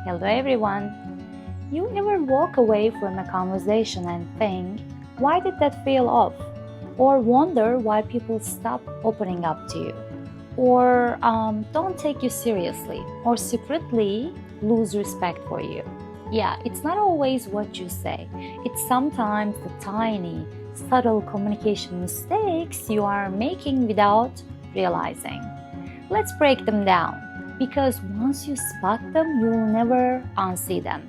Hello everyone! You ever walk away from a conversation and think, why did that feel off? Or wonder why people stop opening up to you? Or don't take you seriously? Or secretly lose respect for you? Yeah, it's not always what you say. It's sometimes the tiny, subtle communication mistakes you are making without realizing. Let's break them down, because once you spot them, you'll never unsee them.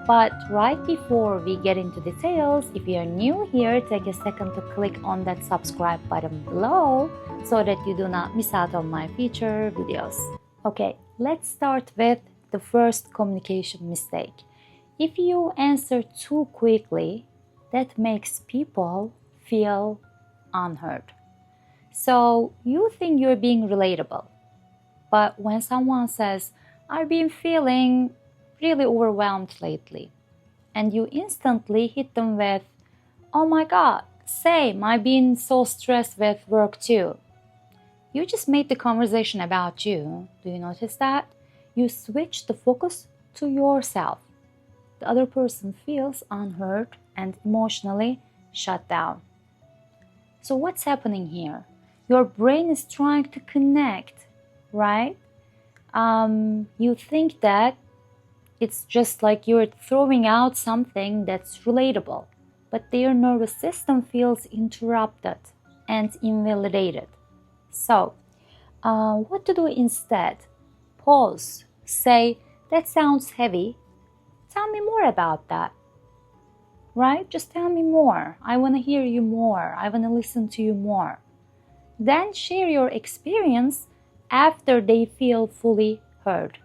But right before we get into details, if you're new here, take a second to click on that subscribe button below so that you do not miss out on my future videos. Okay, let's start with the first communication mistake. If you answer too quickly, that makes people feel unheard. So you think you're being relatable. But when someone says, I've been feeling really overwhelmed lately, and you instantly hit them with, oh my god, same, I've been so stressed with work too. You just made the conversation about you. Do you notice that? You switch the focus to yourself. The other person feels unheard and emotionally shut down. So what's happening here? Your brain is trying to connect, right? You think that it's just like you're throwing out something that's relatable, but their nervous system feels interrupted and invalidated. So, what to do instead? Pause. Say, that sounds heavy. Tell me more about that. Right? Just tell me more. I want to hear you more. I want to listen to you more. Then share your experience after they feel fully heard.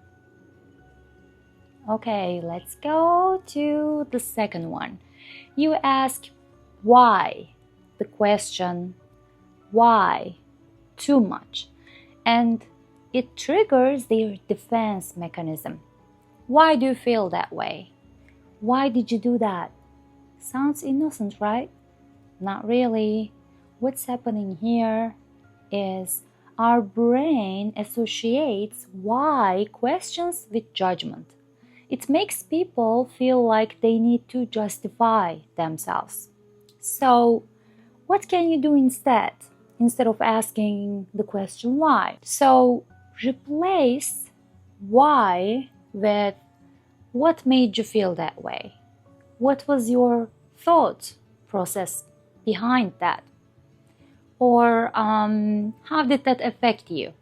Okay, let's go to the second one. You ask why, the question why, too much, and it triggers their defense mechanism. Why do you feel that way? Why did you do that? Sounds innocent, right? Not really. What's happening here is our brain associates why questions with judgment. It makes people feel like they need to justify themselves. So, what can you do instead? Instead of asking the question why? So, replace why with what made you feel that way? What was your thought process behind that? Or how did that affect you,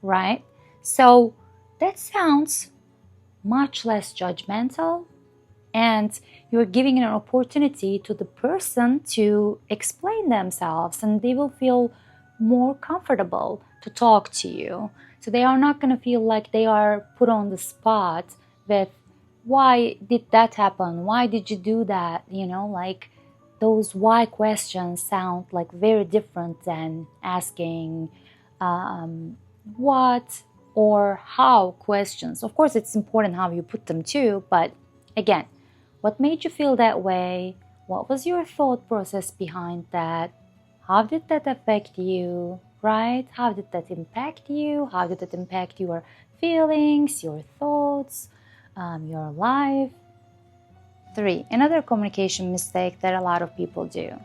right? So that sounds much less judgmental, and you're giving an opportunity to the person to explain themselves, and they will feel more comfortable to talk to you. So they are not going to feel like they are put on the spot with, why did that happen? Why did you do that? Like those why questions sound like very different than asking what or how questions. Of course, it's important how you put them too, but again, what made you feel that way? What was your thought process behind that? How did that affect you, right? How did that impact you? How did it impact your feelings, your thoughts, your life? 3. Another communication mistake that a lot of people do.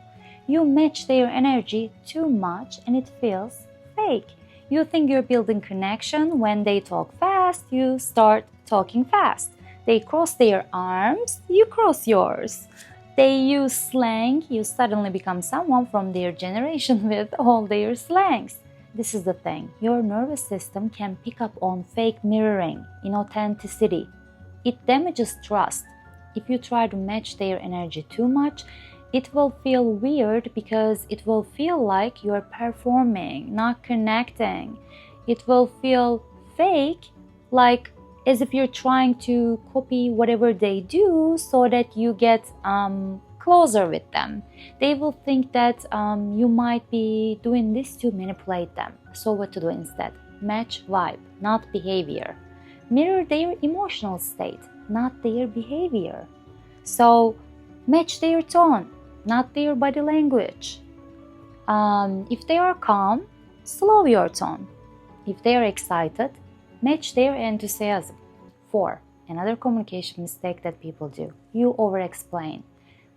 You match their energy too much and it feels fake. You think you're building connection. When they talk fast, you start talking fast. They cross their arms, you cross yours. They use slang, you suddenly become someone from their generation with all their slangs. This is the thing. Your nervous system can pick up on fake mirroring, inauthenticity. It damages trust. If you try to match their energy too much, it will feel weird because it will feel like you're performing, not connecting. It will feel fake, like as if you're trying to copy whatever they do so that you get closer with them. They will think that you might be doing this to manipulate them. So what to do instead? Match vibe, not behavior. Mirror their emotional state, not their behavior. So match their tone, not their body language. If they are calm, slow your tone. If they are excited, match their enthusiasm. 4. Another communication mistake that people do: you over-explain.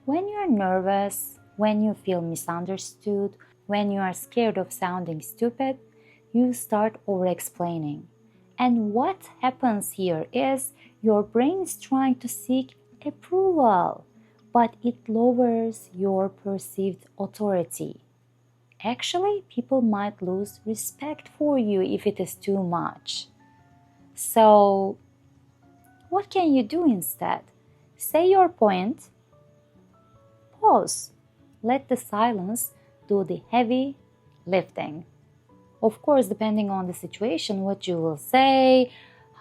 When you're nervous, when you feel misunderstood, when you are scared of sounding stupid, you start over-explaining. And what happens here is your brain is trying to seek approval, but it lowers your perceived authority. Actually, people might lose respect for you if it is too much. So, what can you do instead? Say your point, pause, let the silence do the heavy lifting. Of course, depending on the situation, what you will say,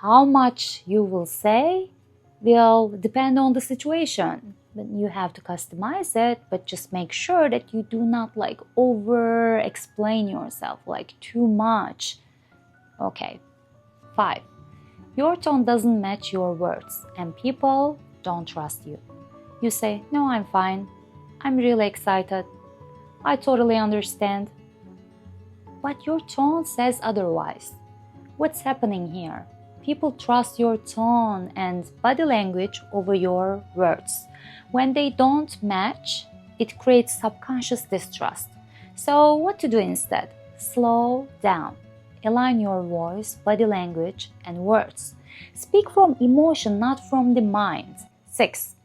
how much you will say, will depend on the situation. But you have to customize it, but just make sure that you do not over explain yourself, too much. Okay. 5. Your tone doesn't match your words and people don't trust you. You say, "No, I'm fine. I'm really excited. I totally understand." But your tone says otherwise. What's happening here? People trust your tone and body language over your words. When they don't match, it creates subconscious distrust. So, what to do instead? Slow down. Align your voice, body language, and words. Speak from emotion, not from the mind. 6.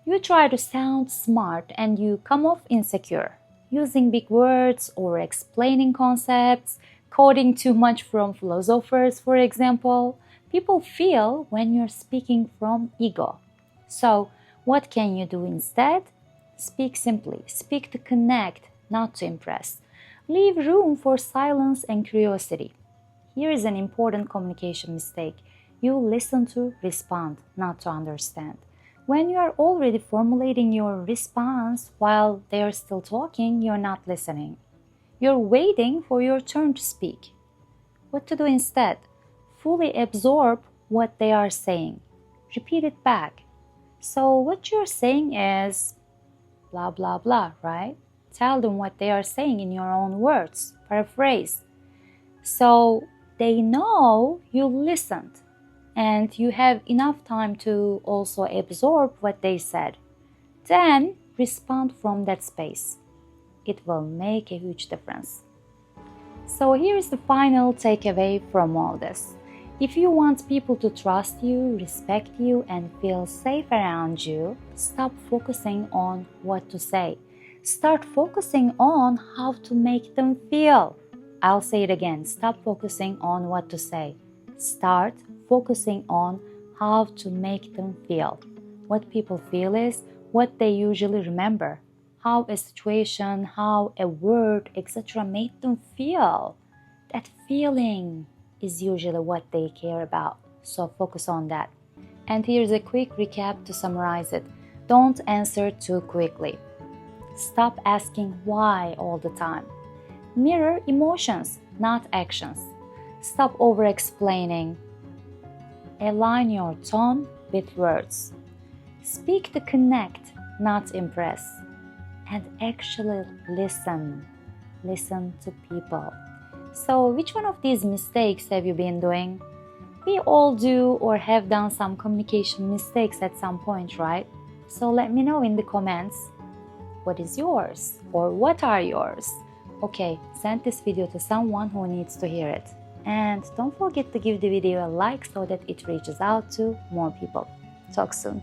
You try to sound smart and you come off insecure. Using big words or explaining concepts, quoting too much from philosophers, for example. People feel when you're speaking from ego. So, what can you do instead? Speak simply. Speak to connect, not to impress. Leave room for silence and curiosity. Here is an important communication mistake. You listen to respond, not to understand. When you are already formulating your response while they are still talking, you're not listening. You're waiting for your turn to speak. What to do instead? Fully absorb what they are saying. Repeat it back. So what you're saying is blah, blah, blah, right? Tell them what they are saying in your own words. Paraphrase. So they know you listened and you have enough time to also absorb what they said. Then respond from that space. It will make a huge difference. So here's the final takeaway from all this. If you want people to trust you, respect you, and feel safe around you, stop focusing on what to say. Start focusing on how to make them feel. I'll say it again. Stop focusing on what to say. Start focusing on how to make them feel. What people feel is what they usually remember. How a situation, how a word, etc. made them feel. That feeling is usually what they care about. So focus on that. And here's a quick recap to summarize it. Don't answer too quickly. Stop asking why all the time. Mirror emotions, not actions. Stop over-explaining. Align your tone with words. Speak to connect, not impress. And actually listen. Listen to people. So, which one of these mistakes have you been doing? We all do or have done some communication mistakes at some point, right? So let me know in the comments what is yours or what are yours. Okay, send this video to someone who needs to hear it. And don't forget to give the video a like so that it reaches out to more people. Talk soon.